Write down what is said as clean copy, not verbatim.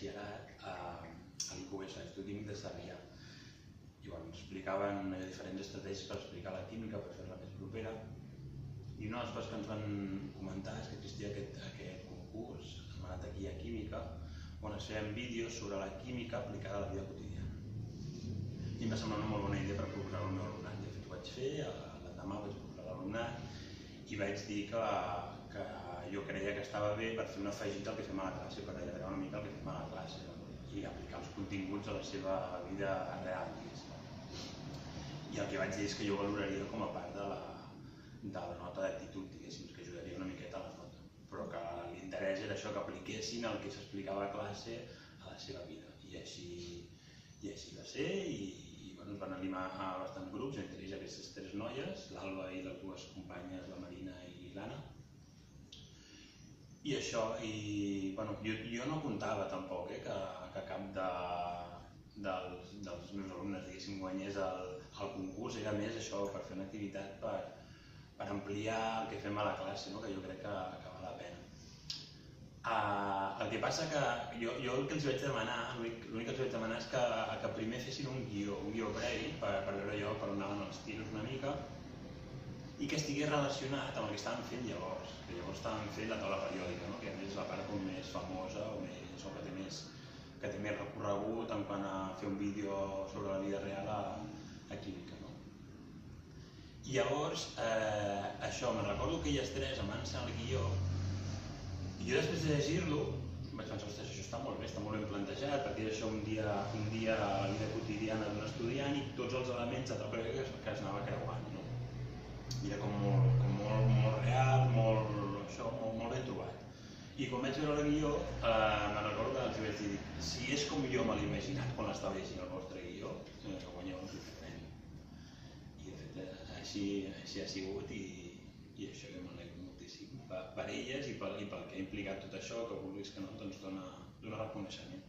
batxillerat a l'IQS, a l'Institut Químic de Sarrià. I ens explicaven diferents estratègies per explicar la química, per fer-la més propera. I una de les coses que ens van comentar és que existia aquest concurs anomenat Guia Química, on es feien vídeos sobre la química aplicada a la vida quotidiana. I em va semblar una molt bona idea per proposar-ho al meu alumnat. De fet, ho vaig fer, l'endemà vaig proposar a l'alumnat i vaig dir que jo creia que estava bé per fer una afegit al que fem a la classe, per allargar una mica el que fem a la classe i aplicar els continguts a la seva vida real. I el que vaig dir és que jo valoraria com a part de la nota d'actitud, diguéssim, que ajudaria una miqueta a la nota, però que l'interès era això, que apliquessin el que s'explicava a classe a la seva vida. I així va ser, i ens van animar a bastants grups, entre ells aquestes tres noies, l'Alba i les dues companyes, la Marina i l'Anna. I això, jo no comptava tampoc que cap dels meus alumnes, diguéssim, guanyés el concurs, era més això, per fer una activitat per ampliar el que fem a la classe, que jo crec que val la pena. El que passa que jo el que els vaig demanar, l'únic que els vaig demanar és que primer fessin un guió previ per veure jo per on anaven els tiros una mica i que estigués relacionat amb el que estàvem fent llavors, que llavors estàvem fent la taula periòdica, que a més és la part més famosa o que té més recorregut en quant a fer un vídeo sobre la vida real a química. I llavors, això, me'n recordo que elles tres em van ensenyar el guió i jo després de llegir-lo vaig pensar, ostres, això està molt bé, està molt ben plantejat, perquè és això un dia a la vida quotidiana d'un estudiant i tots els elements de la prèvia que es anava creuant. I era com molt real, molt ben trobat. I quan vaig veure el guió, me'n recordo que els vaig dir, si és com jo me l'he imaginat quan l'estava llegint el vostre guió, guanyeu un premi. I de fet, així ha sigut i això jo m'alegro moltíssim per elles i pel que ha implicat tot això, que vulguis que no, doncs dona reconeixement.